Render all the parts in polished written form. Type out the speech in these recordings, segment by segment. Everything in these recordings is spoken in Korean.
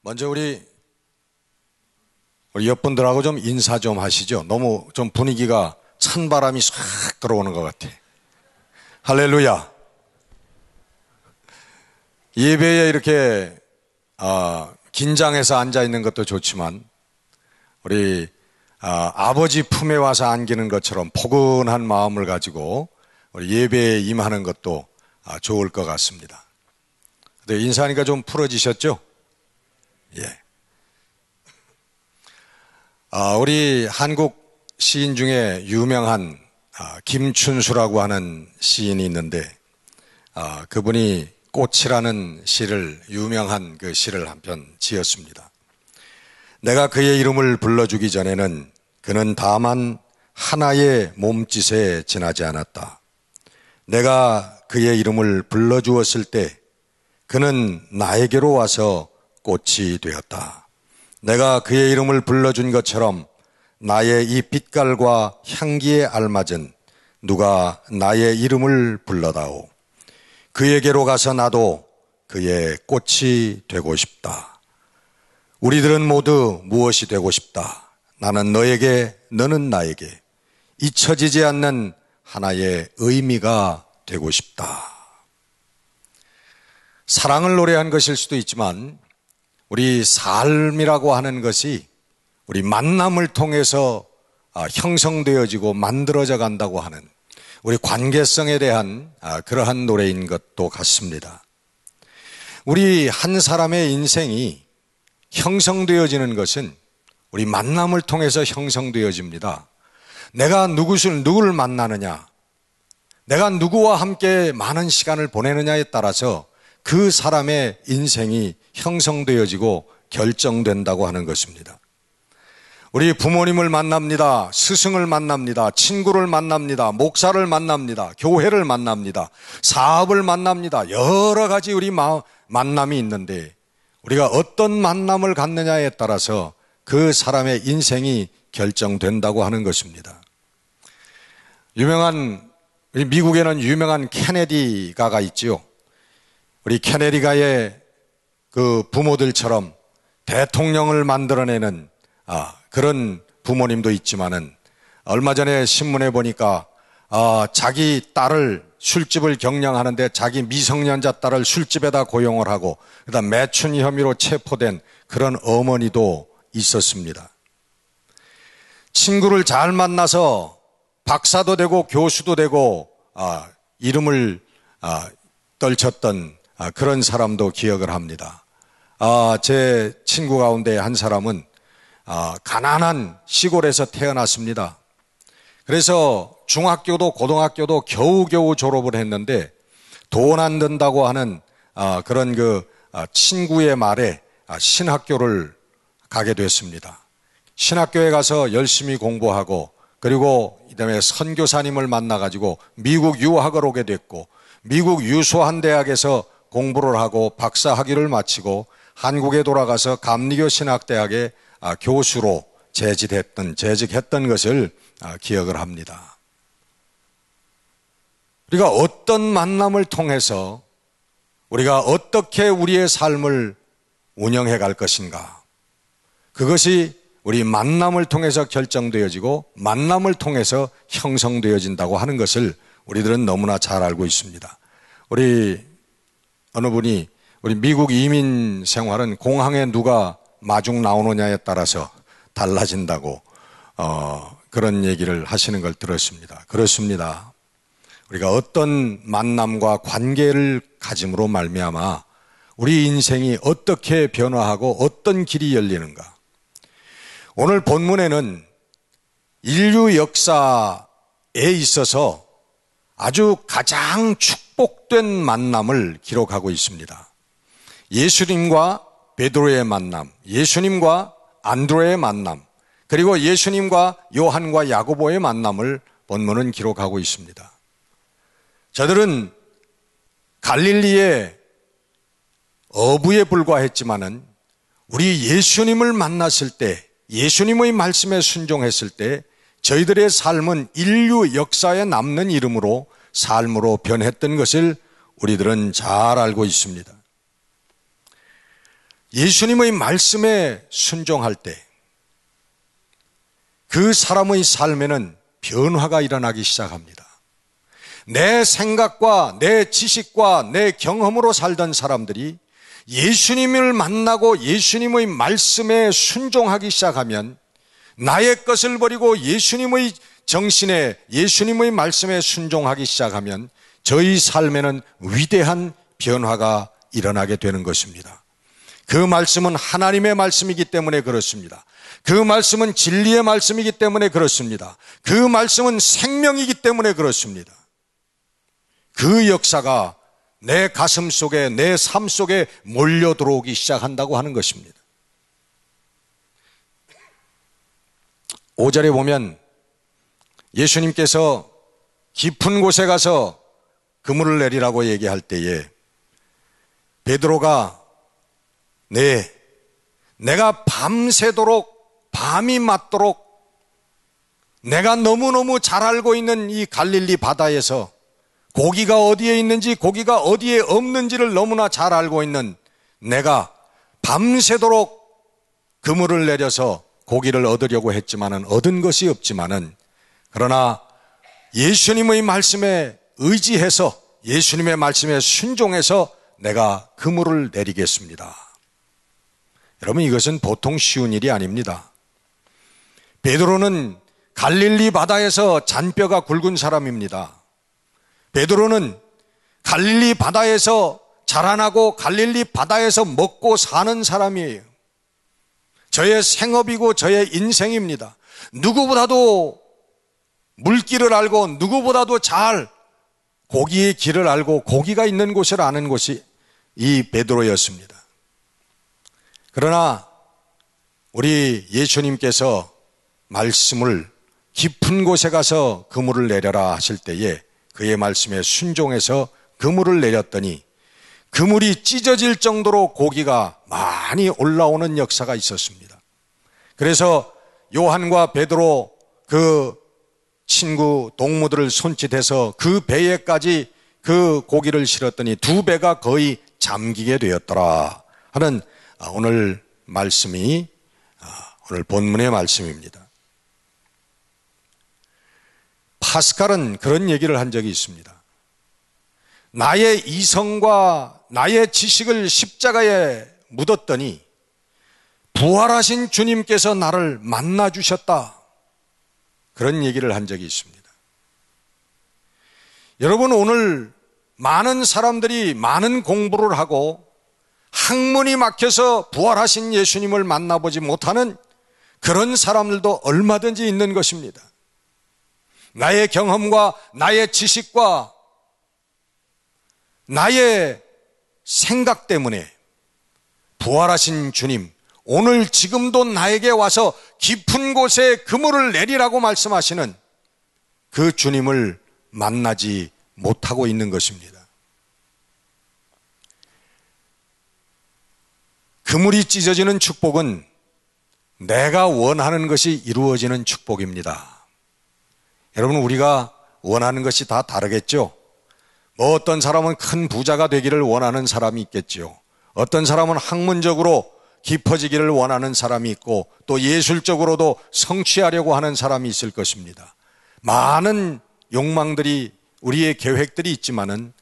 먼저 우리 옆분들하고 좀 인사 좀 하시죠. 너무 좀 분위기가 찬바람이 싹 들어오는 것 같아. 할렐루야. 예배에 이렇게 긴장해서 앉아있는 것도 좋지만 우리 아버지 품에 와서 안기는 것처럼 포근한 마음을 가지고 우리 예배에 임하는 것도 좋을 것 같습니다. 인사하니까 좀 풀어지셨죠? 예. 우리 한국 시인 중에 유명한 김춘수라고 하는 시인이 있는데 그분이 꽃이라는 시를, 유명한 그 시를 한 편 지었습니다. 내가 그의 이름을 불러주기 전에는 그는 다만 하나의 몸짓에 지나지 않았다. 내가 그의 이름을 불러주었을 때 그는 나에게로 와서 꽃이 되었다. 내가 그의 이름을 불러준 것처럼 나의 이 빛깔과 향기에 알맞은 누가 나의 이름을 불러다오. 그에게로 가서 나도 그의 꽃이 되고 싶다. 우리들은 모두 무엇이 되고 싶다. 나는 너에게, 너는 나에게 잊혀지지 않는 하나의 의미가 되고 싶다. 사랑을 노래한 것일 수도 있지만 우리 삶이라고 하는 것이 우리 만남을 통해서 형성되어지고 만들어져 간다고 하는 우리 관계성에 대한 그러한 노래인 것도 같습니다. 우리 한 사람의 인생이 형성되어지는 것은 우리 만남을 통해서 형성되어집니다. 내가 누구를 만나느냐, 내가 누구와 함께 많은 시간을 보내느냐에 따라서 그 사람의 인생이 형성되어지고 결정된다고 하는 것입니다. 우리 부모님을 만납니다. 스승을 만납니다. 친구를 만납니다. 목사를 만납니다. 교회를 만납니다. 사업을 만납니다. 여러 가지 우리 만남이 있는데 우리가 어떤 만남을 갖느냐에 따라서 그 사람의 인생이 결정된다고 하는 것입니다. 미국에는 유명한 케네디가가 있지요. 우리 케네디가의 그 부모들처럼 대통령을 만들어내는 그런 부모님도 있지만은 얼마 전에 신문에 보니까 자기 딸을 술집을 경영하는데 자기 미성년자 딸을 술집에다 고용을 하고 그다음 매춘 혐의로 체포된 그런 어머니도 있었습니다. 친구를 잘 만나서 박사도 되고 교수도 되고 이름을 떨쳤던 그런 사람도 기억을 합니다. 제 친구 가운데 한 사람은 가난한 시골에서 태어났습니다. 그래서 중학교도 고등학교도 겨우겨우 졸업을 했는데 돈 안 든다고 하는 그런 친구의 말에 신학교를 가게 됐습니다. 신학교에 가서 열심히 공부하고 그리고 그다음에 선교사님을 만나가지고 미국 유학을 오게 됐고 미국 유수한 대학에서 공부를 하고 박사 학위를 마치고 한국에 돌아가서 감리교 신학대학의 교수로 재직했던 것을 기억을 합니다. 우리가 어떤 만남을 통해서 우리가 어떻게 우리의 삶을 운영해 갈 것인가, 그것이 우리 만남을 통해서 결정되어지고 만남을 통해서 형성되어진다고 하는 것을 우리들은 너무나 잘 알고 있습니다. 우리 어느 분이 우리 미국 이민 생활은 공항에 누가 마중 나오느냐에 따라서 달라진다고 그런 얘기를 하시는 걸 들었습니다. 그렇습니다. 우리가 어떤 만남과 관계를 가짐으로 말미암아 우리 인생이 어떻게 변화하고 어떤 길이 열리는가. 오늘 본문에는 인류 역사에 있어서 아주 가장 축복된 만남을 기록하고 있습니다. 예수님과 베드로의 만남, 예수님과 안드레의 만남, 그리고 예수님과 요한과 야고보의 만남을 본문은 기록하고 있습니다. 저들은 갈릴리의 어부에 불과했지만은 우리 예수님을 만났을 때, 예수님의 말씀에 순종했을 때 저희들의 삶은 인류 역사에 남는 이름으로 삶으로 변했던 것을 우리들은 잘 알고 있습니다. 예수님의 말씀에 순종할 때 그 사람의 삶에는 변화가 일어나기 시작합니다. 내 생각과 내 지식과 내 경험으로 살던 사람들이 예수님을 만나고 예수님의 말씀에 순종하기 시작하면, 나의 것을 버리고 예수님의 정신에, 예수님의 말씀에 순종하기 시작하면 저희 삶에는 위대한 변화가 일어나게 되는 것입니다. 그 말씀은 하나님의 말씀이기 때문에 그렇습니다. 그 말씀은 진리의 말씀이기 때문에 그렇습니다. 그 말씀은 생명이기 때문에 그렇습니다. 그 역사가 내 가슴 속에, 내 삶 속에 몰려 들어오기 시작한다고 하는 것입니다. 5절에 보면 예수님께서 깊은 곳에 가서 그물을 내리라고 얘기할 때에 베드로가 내가 밤새도록, 밤이 맞도록 내가 너무너무 잘 알고 있는 이 갈릴리 바다에서 고기가 어디에 있는지, 고기가 어디에 없는지를 너무나 잘 알고 있는 내가 밤새도록 그물을 내려서 고기를 얻으려고 했지만은 얻은 것이 없지만은, 그러나 예수님의 말씀에 의지해서, 예수님의 말씀에 순종해서 내가 그물을 내리겠습니다. 여러분, 이것은 보통 쉬운 일이 아닙니다. 베드로는 갈릴리 바다에서 잔뼈가 굵은 사람입니다. 베드로는 갈릴리 바다에서 자라나고 갈릴리 바다에서 먹고 사는 사람이에요. 저의 생업이고 저의 인생입니다. 누구보다도 물길을 알고 누구보다도 잘 고기의 길을 알고 고기가 있는 곳을 아는 곳이 이 베드로였습니다. 그러나 우리 예수님께서 말씀을 깊은 곳에 가서 그물을 내려라 하실 때에 그의 말씀에 순종해서 그물을 내렸더니 그물이 찢어질 정도로 고기가 많이 올라오는 역사가 있었습니다. 그래서 요한과 베드로 그 친구 동무들을 손짓해서 그 배에까지 그 고기를 실었더니 두 배가 거의 잠기게 되었더라 하는 오늘 말씀이 오늘 본문의 말씀입니다. 파스칼은 그런 얘기를 한 적이 있습니다. 나의 이성과 나의 지식을 십자가에 묻었더니 부활하신 주님께서 나를 만나 주셨다. 그런 얘기를 한 적이 있습니다. 여러분, 오늘 많은 사람들이 많은 공부를 하고 학문이 막혀서 부활하신 예수님을 만나보지 못하는 그런 사람들도 얼마든지 있는 것입니다. 나의 경험과 나의 지식과 나의 생각 때문에 부활하신 주님, 오늘 지금도 나에게 와서 깊은 곳에 그물을 내리라고 말씀하시는 그 주님을 만나지 못하고 있는 것입니다. 그물이 찢어지는 축복은 내가 원하는 것이 이루어지는 축복입니다. 여러분, 우리가 원하는 것이 다 다르겠죠? 뭐 어떤 사람은 큰 부자가 되기를 원하는 사람이 있겠죠. 어떤 사람은 학문적으로 깊어지기를 원하는 사람이 있고 또 예술적으로도 성취하려고 하는 사람이 있을 것입니다. 많은 욕망들이, 우리의 계획들이 있지만은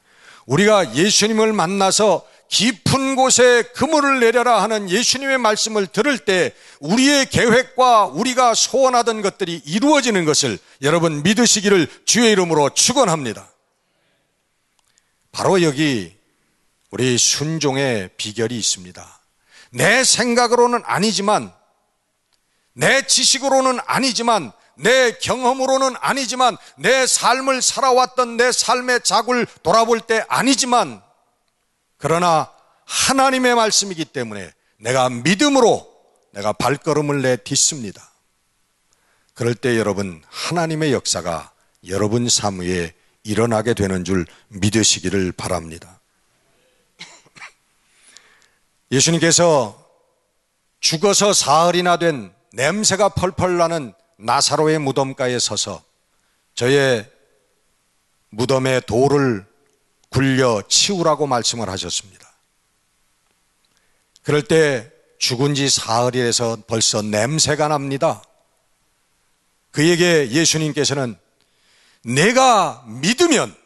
우리가 예수님을 만나서 깊은 곳에 그물을 내려라 하는 예수님의 말씀을 들을 때 우리의 계획과 우리가 소원하던 것들이 이루어지는 것을 여러분 믿으시기를 주의 이름으로 축원합니다. 바로 여기 우리 순종의 비결이 있습니다. 내 생각으로는 아니지만, 내 지식으로는 아니지만 내 경험으로는 아니지만, 내 삶을 살아왔던 내 삶의 작을 돌아볼 때 아니지만, 그러나 하나님의 말씀이기 때문에 내가 믿음으로 내가 발걸음을 내딛습니다. 그럴 때 여러분, 하나님의 역사가 여러분 삶 위에 일어나게 되는 줄 믿으시기를 바랍니다. 예수님께서 죽어서 사흘이나 된 냄새가 펄펄 나는 나사로의 무덤가에 서서 저의 무덤의 돌을 굴려 치우라고 말씀을 하셨습니다. 그럴 때 죽은 지 사흘이라서 벌써 냄새가 납니다. 그에게 예수님께서는 내가 믿으면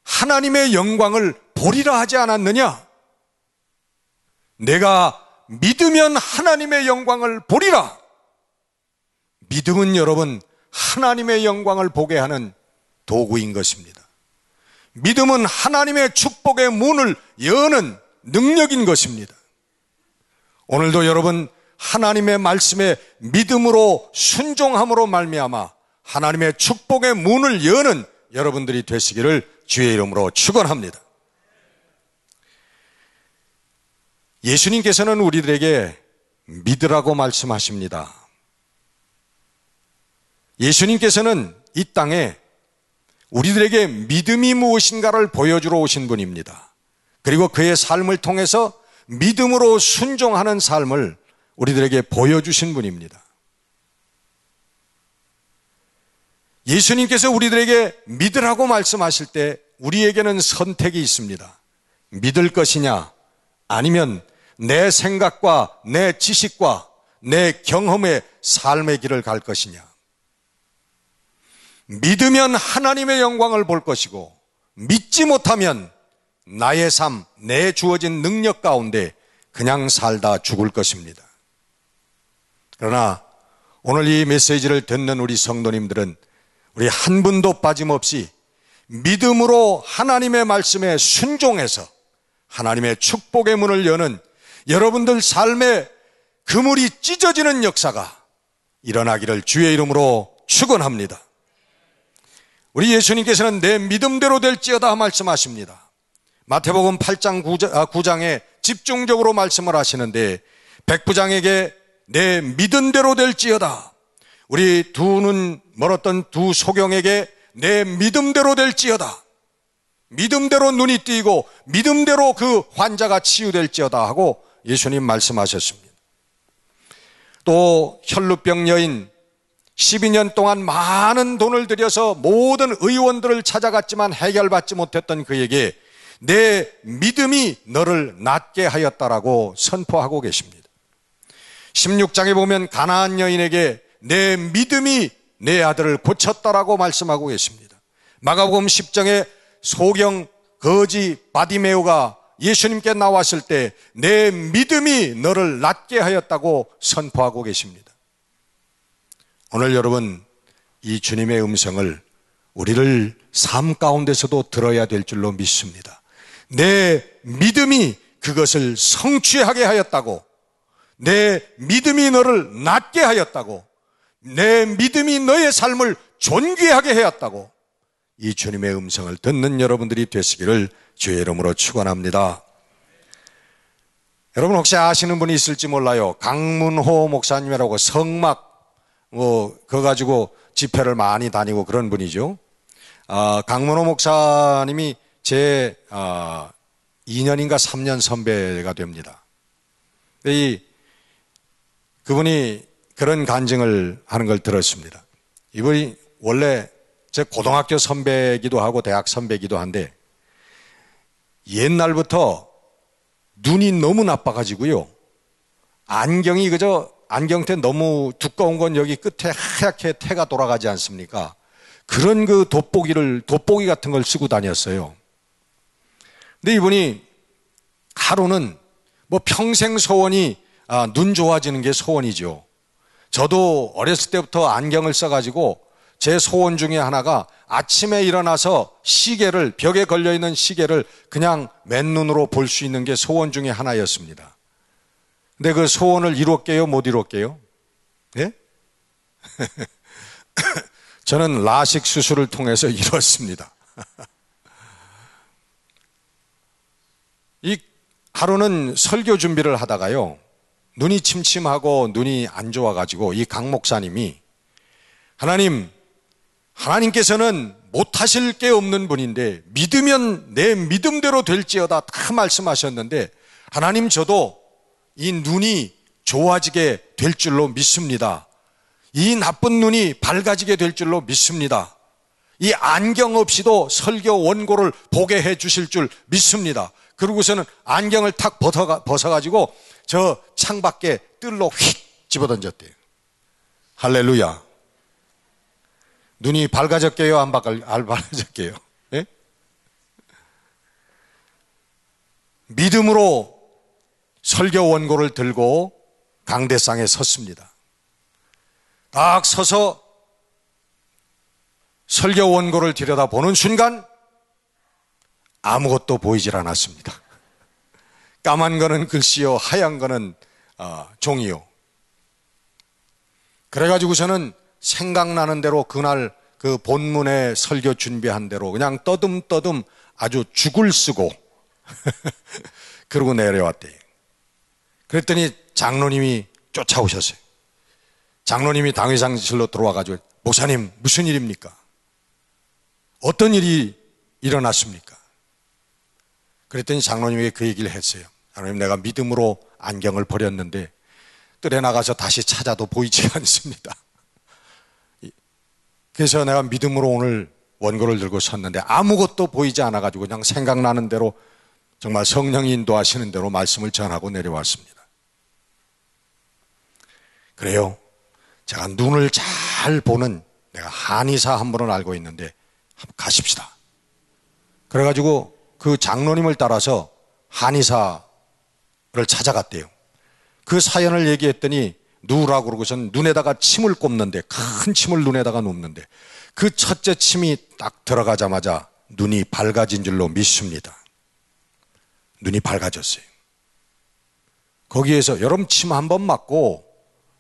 하나님의 영광을 보리라 하지 않았느냐? 내가 믿으면 하나님의 영광을 보리라. 믿음은 여러분, 하나님의 영광을 보게 하는 도구인 것입니다. 믿음은 하나님의 축복의 문을 여는 능력인 것입니다. 오늘도 여러분, 하나님의 말씀에 믿음으로 순종함으로 말미암아 하나님의 축복의 문을 여는 여러분들이 되시기를 주의 이름으로 축원합니다. 예수님께서는 우리들에게 믿으라고 말씀하십니다. 예수님께서는 이 땅에 우리들에게 믿음이 무엇인가를 보여주러 오신 분입니다. 그리고 그의 삶을 통해서 믿음으로 순종하는 삶을 우리들에게 보여주신 분입니다. 예수님께서 우리들에게 믿으라고 말씀하실 때 우리에게는 선택이 있습니다. 믿을 것이냐, 아니면 내 생각과 내 지식과 내 경험의 삶의 길을 갈 것이냐. 믿으면 하나님의 영광을 볼 것이고, 믿지 못하면 나의 삶, 내 주어진 능력 가운데 그냥 살다 죽을 것입니다. 그러나 오늘 이 메시지를 듣는 우리 성도님들은 우리 한 분도 빠짐없이 믿음으로 하나님의 말씀에 순종해서 하나님의 축복의 문을 여는 여러분들 삶의 그물이 찢어지는 역사가 일어나기를 주의 이름으로 축원합니다. 우리 예수님께서는 내 믿음대로 될지어다 말씀하십니다. 마태복음 8장 9장에 집중적으로 말씀을 하시는데, 백부장에게 내 믿은 대로 될지어다, 우리 두 눈 멀었던 두 소경에게 내 믿음대로 될지어다, 믿음대로 눈이 띄고 믿음대로 그 환자가 치유될지어다 하고 예수님 말씀하셨습니다. 또 혈루병 여인, 12년 동안 많은 돈을 들여서 모든 의원들을 찾아갔지만 해결받지 못했던 그에게 내 믿음이 너를 낫게 하였다라고 선포하고 계십니다. 16장에 보면 가나안 여인에게 내 믿음이 내 아들을 고쳤다라고 말씀하고 계십니다. 마가복음 10장에 소경 거지 바디메오가 예수님께 나왔을 때 내 믿음이 너를 낫게 하였다고 선포하고 계십니다. 오늘 여러분, 이 주님의 음성을 우리를 삶 가운데서도 들어야 될 줄로 믿습니다. 내 믿음이 그것을 성취하게 하였다고, 내 믿음이 너를 낫게 하였다고, 내 믿음이 너의 삶을 존귀하게 하였다고, 이 주님의 음성을 듣는 여러분들이 되시기를 주의 이름으로 축원합니다. 여러분 혹시 아시는 분이 있을지 몰라요. 강문호 목사님이라고 성막 그거 가지고 집회를 많이 다니고 그런 분이죠. 강문호 목사님이 제 2년인가 3년 선배가 됩니다. 그분이 그런 간증을 하는 걸 들었습니다. 이분이 원래 제 고등학교 선배기도 하고 대학 선배기도 한데, 옛날부터 눈이 너무 나빠가지고요, 안경이 안경테 너무 두꺼운 건 여기 끝에 하얗게 태가 돌아가지 않습니까? 그런 그 돋보기 같은 걸 쓰고 다녔어요. 근데 이분이 하루는 평생 소원이 눈 좋아지는 게 소원이죠. 저도 어렸을 때부터 안경을 써가지고 제 소원 중에 하나가 아침에 일어나서 시계를, 벽에 걸려있는 시계를 그냥 맨눈으로 볼 수 있는 게 소원 중에 하나였습니다. 근데 그 소원을 이뤘게요, 못 이뤘게요? 예? 저는 라식 수술을 통해서 이뤘습니다. 이 하루는 설교 준비를 하다가요, 눈이 침침하고 눈이 안 좋아가지고 이 강 목사님이 하나님께서는 못하실 게 없는 분인데 믿으면 내 믿음대로 될지어다 다 말씀하셨는데, 하나님 저도 이 눈이 좋아지게 될 줄로 믿습니다. 이 나쁜 눈이 밝아지게 될 줄로 믿습니다. 이 안경 없이도 설교 원고를 보게 해 주실 줄 믿습니다. 그러고서는 안경을 탁 벗어가지고 저 창밖에 뜰로 휙 집어던졌대요. 할렐루야. 눈이 밝아졌게요? 안 밝아졌게요? 예? 믿음으로 설교 원고를 들고 강대상에 섰습니다. 딱 서서 설교 원고를 들여다보는 순간 아무것도 보이질 않았습니다. 까만 거는 글씨요, 하얀 거는 종이요. 그래가지고서는 생각나는 대로 그날 그 본문에 설교 준비한 대로 그냥 떠듬떠듬 아주 죽을 쓰고 그러고 내려왔대요. 그랬더니 장로님이 쫓아오셨어요. 장로님이 당회장실로 들어와가지고, 목사님 무슨 일입니까? 어떤 일이 일어났습니까? 그랬더니 장로님이 그 얘기를 했어요. 장로님, 내가 믿음으로 안경을 버렸는데 뜰에 나가서 다시 찾아도 보이지 않습니다. 그래서 내가 믿음으로 오늘 원고를 들고 섰는데 아무것도 보이지 않아가지고 그냥 생각나는 대로 정말 성령이 인도하시는 대로 말씀을 전하고 내려왔습니다. 그래요. 제가 눈을 잘 보는, 내가 한의사 한 분을 알고 있는데 한번 가십시다. 그래가지고 그 장로님을 따라서 한의사를 찾아갔대요. 그 사연을 얘기했더니 누우라고 그러고선 눈에다가 침을 꼽는데, 큰 침을 눈에다가 놓는데 그 첫째 침이 딱 들어가자마자 눈이 밝아진 줄로 믿습니다. 눈이 밝아졌어요. 거기에서 여러분 침 한 번 맞고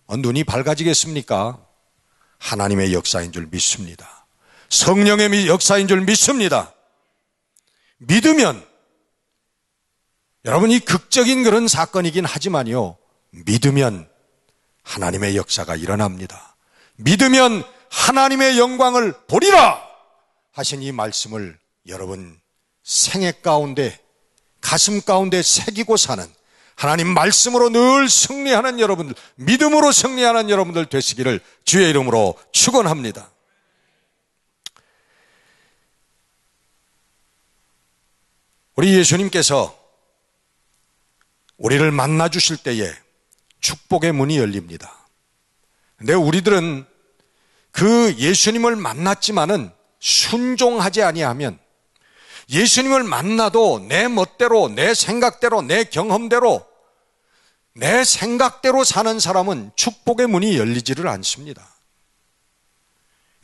눈이 밝아지겠습니까? 하나님의 역사인 줄 믿습니다. 성령의 역사인 줄 믿습니다. 믿으면, 여러분 이 극적인 그런 사건이긴 하지만요, 믿으면 하나님의 역사가 일어납니다. 믿으면 하나님의 영광을 보리라 하신 이 말씀을 여러분 생애 가운데, 가슴 가운데 새기고 사는, 하나님 말씀으로 늘 승리하는 여러분들, 믿음으로 승리하는 여러분들 되시기를 주의 이름으로 축원합니다. 우리 예수님께서 우리를 만나 주실 때에 축복의 문이 열립니다. 근데 우리들은 그 예수님을 만났지만은 순종하지 아니하면, 예수님을 만나도 내 멋대로, 내 생각대로, 내 경험대로, 내 생각대로 사는 사람은 축복의 문이 열리지를 않습니다.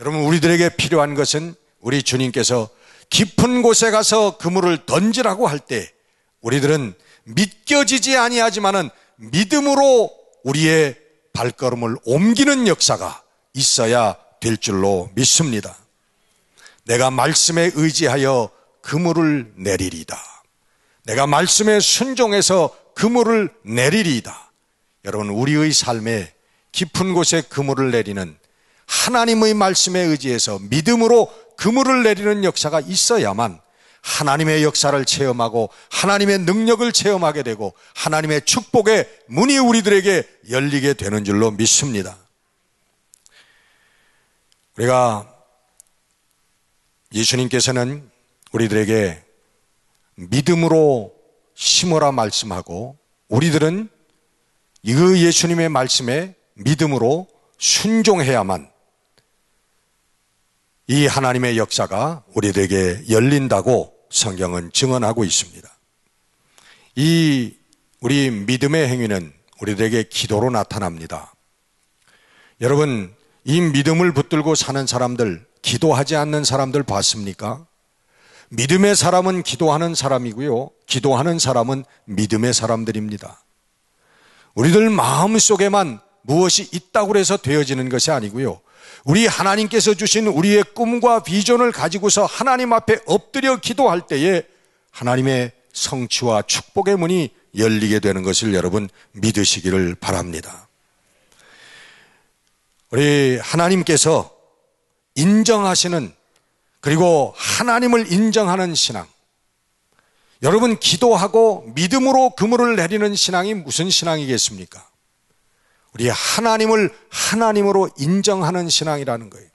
여러분, 우리들에게 필요한 것은 우리 주님께서 깊은 곳에 가서 그물을 던지라고 할 때 우리들은 믿겨지지 아니하지만은 믿음으로 우리의 발걸음을 옮기는 역사가 있어야 될 줄로 믿습니다. 내가 말씀에 의지하여 그물을 내리리다. 내가 말씀에 순종해서 그물을 내리리다. 여러분, 우리의 삶에 깊은 곳에 그물을 내리는, 하나님의 말씀에 의지해서 믿음으로 그물을 내리는 역사가 있어야만 하나님의 역사를 체험하고 하나님의 능력을 체험하게 되고 하나님의 축복의 문이 우리들에게 열리게 되는 줄로 믿습니다. 우리가, 예수님께서는 우리들에게 믿음으로 심으라 말씀하고, 우리들은 이 예수님의 말씀에 믿음으로 순종해야만 이 하나님의 역사가 우리들에게 열린다고 성경은 증언하고 있습니다. 이 우리 믿음의 행위는 우리들에게 기도로 나타납니다. 여러분, 이 믿음을 붙들고 사는 사람들, 기도하지 않는 사람들 봤습니까? 믿음의 사람은 기도하는 사람이고요, 기도하는 사람은 믿음의 사람들입니다. 우리들 마음속에만 무엇이 있다고 해서 되어지는 것이 아니고요, 우리 하나님께서 주신 우리의 꿈과 비전을 가지고서 하나님 앞에 엎드려 기도할 때에 하나님의 성취와 축복의 문이 열리게 되는 것을 여러분 믿으시기를 바랍니다. 우리 하나님께서 인정하시는, 그리고 하나님을 인정하는 신앙, 여러분 기도하고 믿음으로 그물을 내리는 신앙이 무슨 신앙이겠습니까? 우리 하나님을 하나님으로 인정하는 신앙이라는 거예요.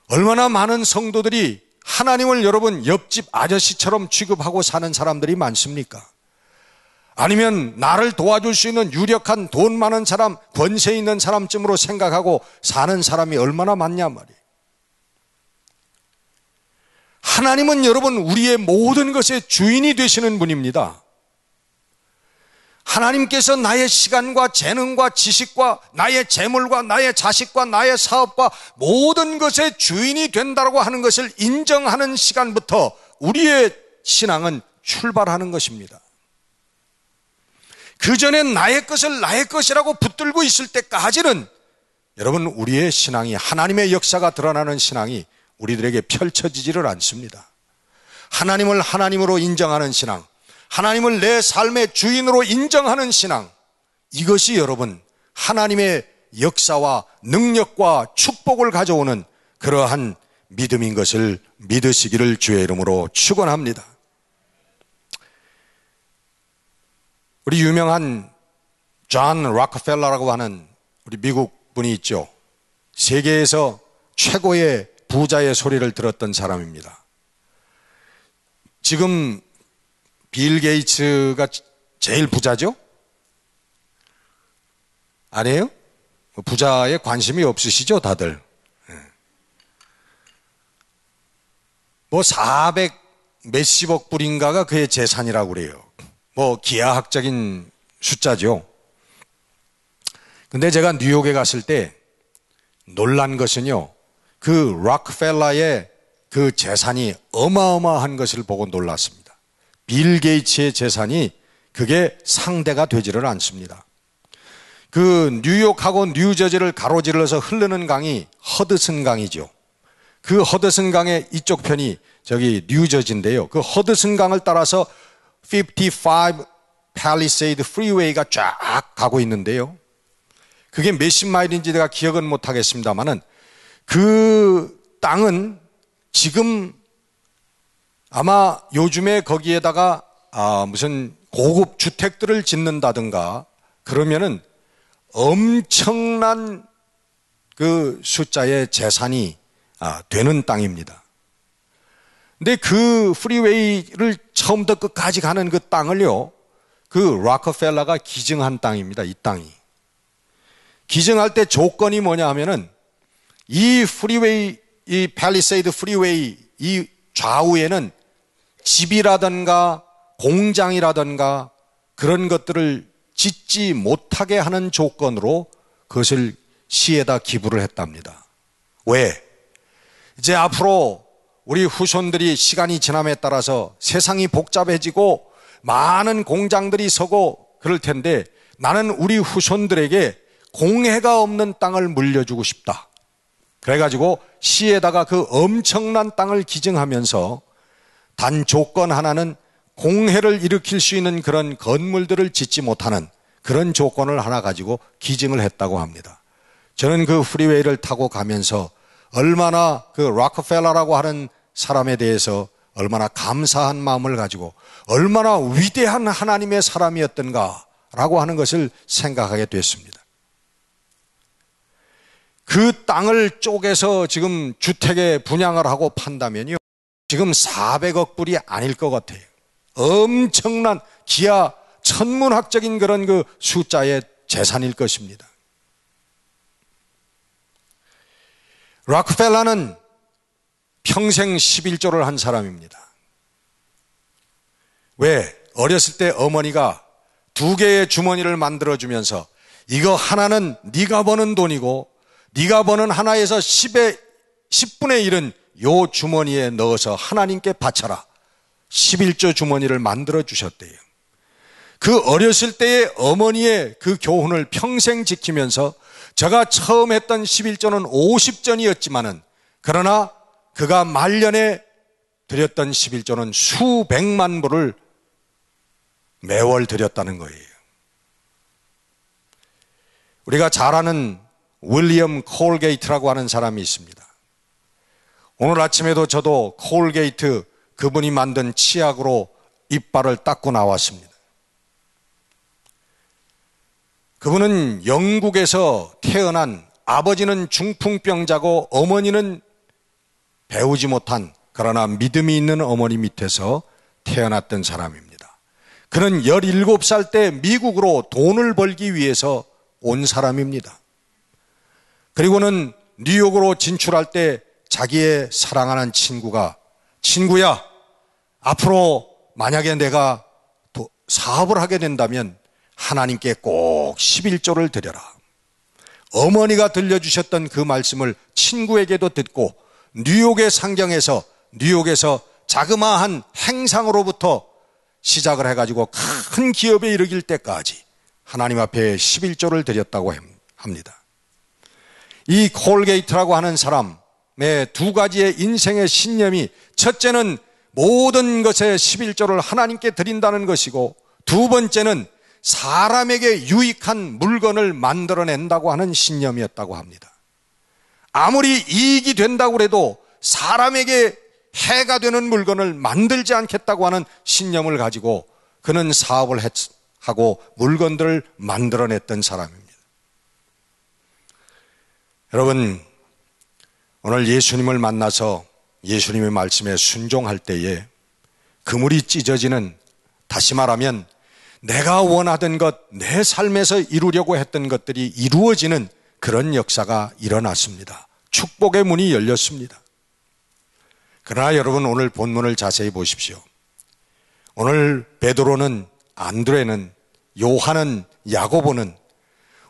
얼마나 많은 성도들이 하나님을 여러분 옆집 아저씨처럼 취급하고 사는 사람들이 많습니까? 아니면 나를 도와줄 수 있는 유력한 돈 많은 사람, 권세 있는 사람쯤으로 생각하고 사는 사람이 얼마나 많냐 말이에요. 하나님은 여러분 우리의 모든 것의 주인이 되시는 분입니다. 하나님께서 나의 시간과 재능과 지식과 나의 재물과 나의 자식과 나의 사업과 모든 것의 주인이 된다고 하는 것을 인정하는 시간부터 우리의 신앙은 출발하는 것입니다. 그전엔 나의 것을 나의 것이라고 붙들고 있을 때까지는 여러분 우리의 신앙이, 하나님의 역사가 드러나는 신앙이 우리들에게 펼쳐지지를 않습니다. 하나님을 하나님으로 인정하는 신앙, 하나님을 내 삶의 주인으로 인정하는 신앙, 이것이 여러분 하나님의 역사와 능력과 축복을 가져오는 그러한 믿음인 것을 믿으시기를 주의 이름으로 축원합니다. 우리 유명한 존 록펠러라고 하는 우리 미국 분이 있죠. 세계에서 최고의 부자의 소리를 들었던 사람입니다. 지금 빌 게이츠가 제일 부자죠? 아니에요? 부자에 관심이 없으시죠, 다들? 뭐 400 몇십억 불인가가 그의 재산이라고 그래요. 뭐 기하학적인 숫자죠. 근데 제가 뉴욕에 갔을 때 놀란 것은요, 그 록펠러의 그 재산이 어마어마한 것을 보고 놀랐습니다. 빌 게이츠의 재산이 그게 상대가 되지를 않습니다. 그 뉴욕하고 뉴저지를 가로질러서 흐르는 강이 허드슨 강이죠. 그 허드슨 강의 이쪽 편이 저기 뉴저지인데요. 그 허드슨 강을 따라서 55 팰리세이드 프리웨이가 쫙 가고 있는데요. 그게 몇십 마일인지 내가 기억은 못하겠습니다만은 그 땅은 지금 아마 요즘에 거기에다가 무슨 고급 주택들을 짓는다든가 그러면은 엄청난 그 숫자의 재산이 되는 땅입니다. 근데 그 프리웨이를 처음부터 끝까지 가는 그 땅을요, 그 록펠러가 기증한 땅입니다. 이 땅이. 기증할 때 조건이 뭐냐 하면은 이 프리웨이, 이 팰리세이드 프리웨이 이 좌우에는 집이라든가 공장이라든가 그런 것들을 짓지 못하게 하는 조건으로 그것을 시에다 기부를 했답니다. 왜? 이제 앞으로 우리 후손들이 시간이 지남에 따라서 세상이 복잡해지고 많은 공장들이 서고 그럴 텐데 나는 우리 후손들에게 공해가 없는 땅을 물려주고 싶다. 그래가지고 시에다가 그 엄청난 땅을 기증하면서 단 조건 하나는 공해를 일으킬 수 있는 그런 건물들을 짓지 못하는 그런 조건을 하나 가지고 기증을 했다고 합니다. 저는 그 프리웨이를 타고 가면서 얼마나 그 록펠러라고 하는 사람에 대해서 얼마나 감사한 마음을 가지고 얼마나 위대한 하나님의 사람이었던가라고 하는 것을 생각하게 됐습니다. 그 땅을 쪼개서 지금 주택에 분양을 하고 판다면요, 지금 400억 불이 아닐 것 같아요. 엄청난 기하 천문학적인 그런 그 숫자의 재산일 것입니다. 록펠러는 평생 11조를 한 사람입니다. 왜? 어렸을 때 어머니가 2개의 주머니를 만들어주면서 이거 하나는 네가 버는 돈이고 네가 버는 하나에서 10분의 1은 요 주머니에 넣어서 하나님께 바쳐라. 11조 주머니를 만들어 주셨대요. 그 어렸을 때의 어머니의 그 교훈을 평생 지키면서 제가 처음 했던 11조는 50전이었지만은 그러나 그가 말년에 드렸던 11조는 수백만 부를 매월 드렸다는 거예요. 우리가 잘 아는 윌리엄 콜게이트라고 하는 사람이 있습니다. 오늘 아침에도 저도 콜게이트 그분이 만든 치약으로 이빨을 닦고 나왔습니다. 그분은 영국에서 태어난, 아버지는 중풍병자고 어머니는 배우지 못한 그러나 믿음이 있는 어머니 밑에서 태어났던 사람입니다. 그는 17살 때 미국으로 돈을 벌기 위해서 온 사람입니다. 그리고는 뉴욕으로 진출할 때 자기의 사랑하는 친구가, 친구야, 앞으로 만약에 내가 사업을 하게 된다면 하나님께 꼭 11조를 드려라. 어머니가 들려주셨던 그 말씀을 친구에게도 듣고 뉴욕의 상경에서, 뉴욕에서 자그마한 행상으로부터 시작을 해가지고 큰 기업에 이르길 때까지 하나님 앞에 11조를 드렸다고 합니다. 이 콜게이트라고 하는 사람의 두 가지의 인생의 신념이, 첫째는 모든 것에 11조를 하나님께 드린다는 것이고, 두 번째는 사람에게 유익한 물건을 만들어낸다고 하는 신념이었다고 합니다. 아무리 이익이 된다고 해도 사람에게 해가 되는 물건을 만들지 않겠다고 하는 신념을 가지고 그는 사업을 하고 물건들을 만들어냈던 사람입니다. 여러분, 오늘 예수님을 만나서 예수님의 말씀에 순종할 때에 그물이 찢어지는, 다시 말하면 내가 원하던 것, 내 삶에서 이루려고 했던 것들이 이루어지는 그런 역사가 일어났습니다. 축복의 문이 열렸습니다. 그러나 여러분, 오늘 본문을 자세히 보십시오. 오늘 베드로는, 안드레는, 요한은, 야고보는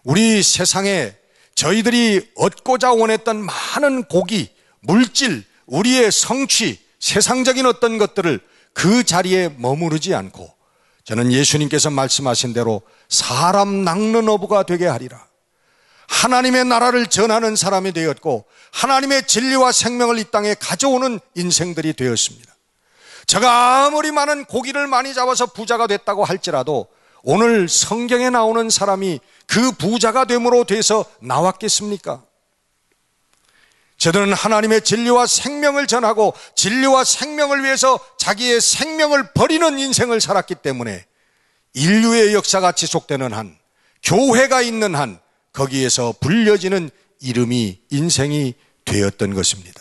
우리 세상에 저희들이 얻고자 원했던 많은 고기, 물질, 우리의 성취, 세상적인 어떤 것들을 그 자리에 머무르지 않고, 저는 예수님께서 말씀하신 대로 사람 낚는 어부가 되게 하리라. 하나님의 나라를 전하는 사람이 되었고 하나님의 진리와 생명을 이 땅에 가져오는 인생들이 되었습니다. 제가 아무리 많은 고기를 많이 잡아서 부자가 됐다고 할지라도 오늘 성경에 나오는 사람이 그 부자가 됨으로 돼서 나왔겠습니까? 저들은 하나님의 진리와 생명을 전하고 진리와 생명을 위해서 자기의 생명을 버리는 인생을 살았기 때문에 인류의 역사가 지속되는 한, 교회가 있는 한, 거기에서 불려지는 이름이, 인생이 되었던 것입니다.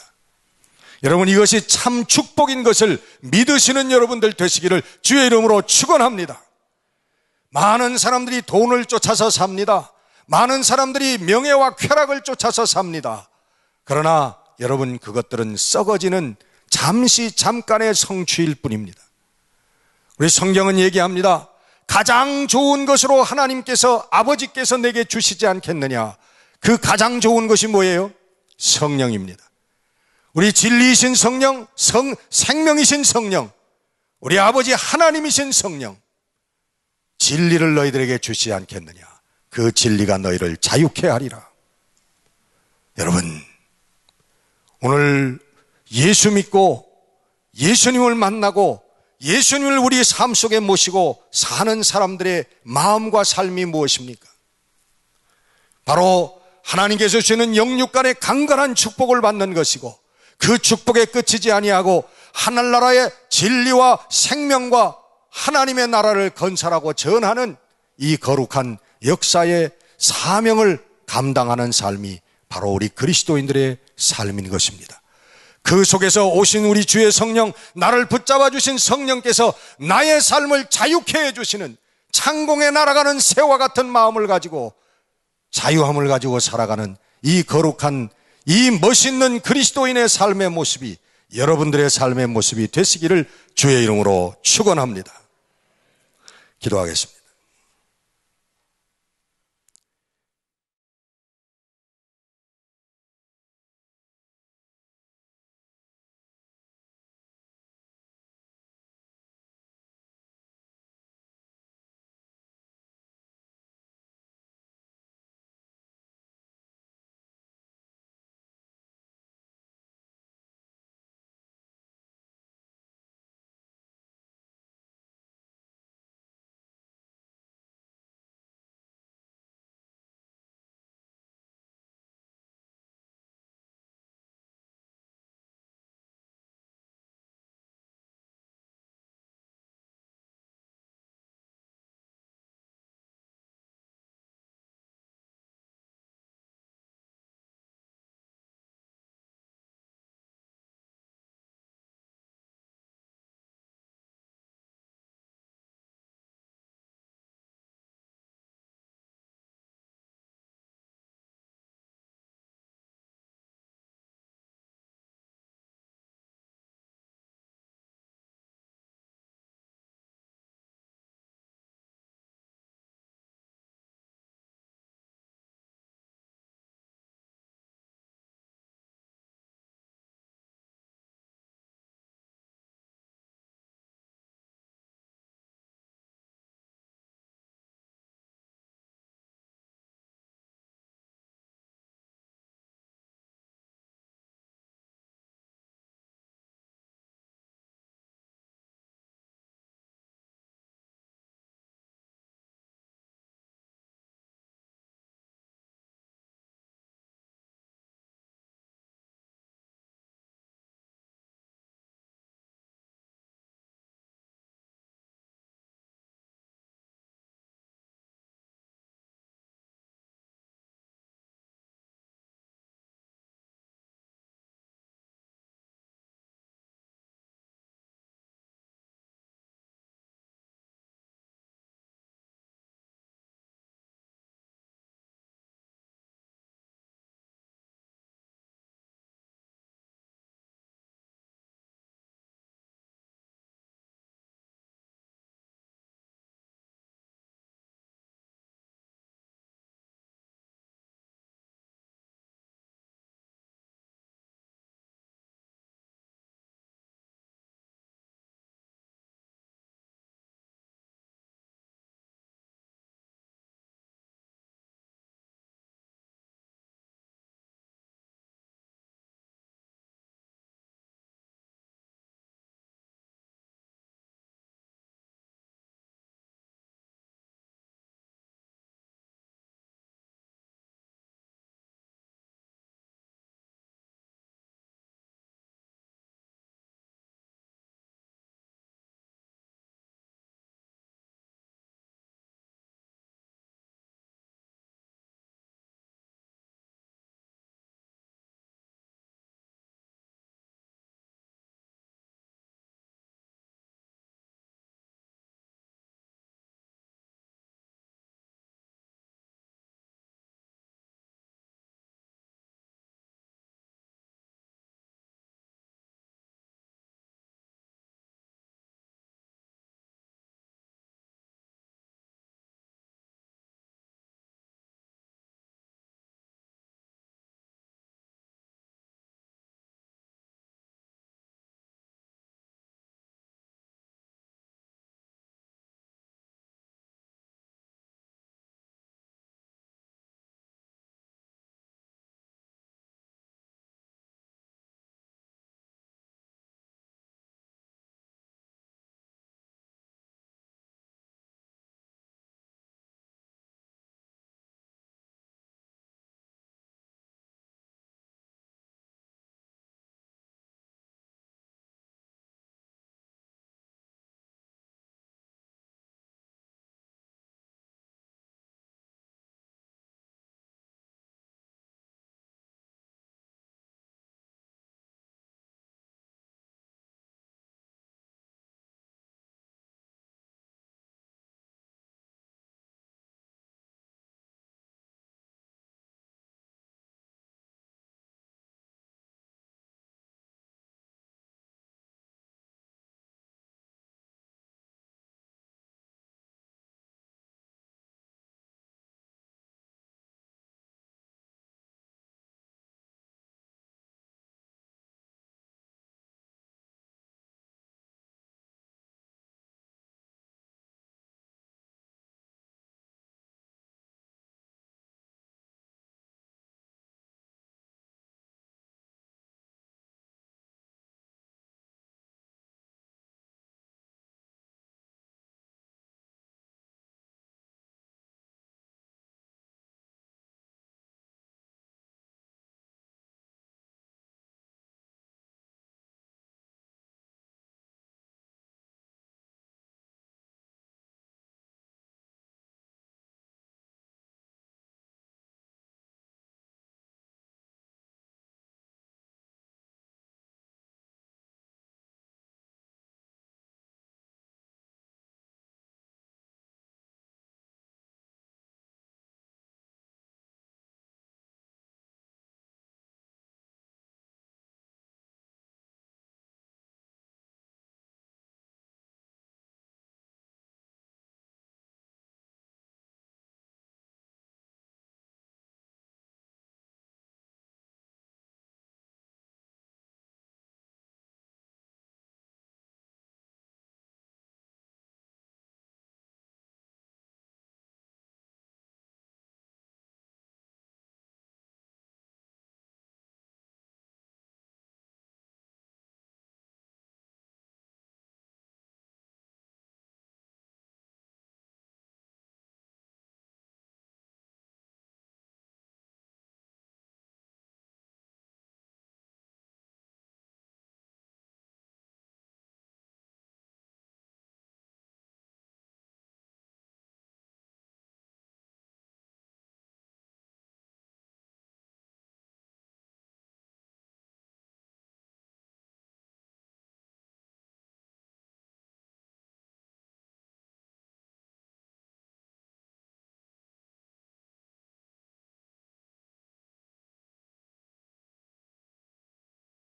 여러분, 이것이 참 축복인 것을 믿으시는 여러분들 되시기를 주의 이름으로 축원합니다. 많은 사람들이 돈을 쫓아서 삽니다. 많은 사람들이 명예와 쾌락을 쫓아서 삽니다. 그러나 여러분, 그것들은 썩어지는 잠깐의 성취일 뿐입니다. 우리 성경은 얘기합니다. 가장 좋은 것으로 하나님께서, 아버지께서 내게 주시지 않겠느냐. 그 가장 좋은 것이 뭐예요? 성령입니다. 우리 진리이신 성령, 생명이신 성령, 우리 아버지 하나님이신 성령, 진리를 너희들에게 주시지 않겠느냐. 그 진리가 너희를 자유케 하리라. 여러분, 오늘 예수 믿고 예수님을 만나고 예수님을 우리 삶 속에 모시고 사는 사람들의 마음과 삶이 무엇입니까? 바로 하나님께서 주시는 영육간의 강건한 축복을 받는 것이고, 그 축복에 끝이지 아니하고 하늘나라의 진리와 생명과 하나님의 나라를 건설하고 전하는 이 거룩한 역사의 사명을 감당하는 삶이 바로 우리 그리스도인들의 삶인 것입니다. 그 속에서 오신 우리 주의 성령, 나를 붙잡아 주신 성령께서 나의 삶을 자유케 해주시는, 창공에 날아가는 새와 같은 마음을 가지고 자유함을 가지고 살아가는 이 거룩한, 이 멋있는 그리스도인의 삶의 모습이 여러분들의 삶의 모습이 되시기를 주의 이름으로 축원합니다. 기도하겠습니다.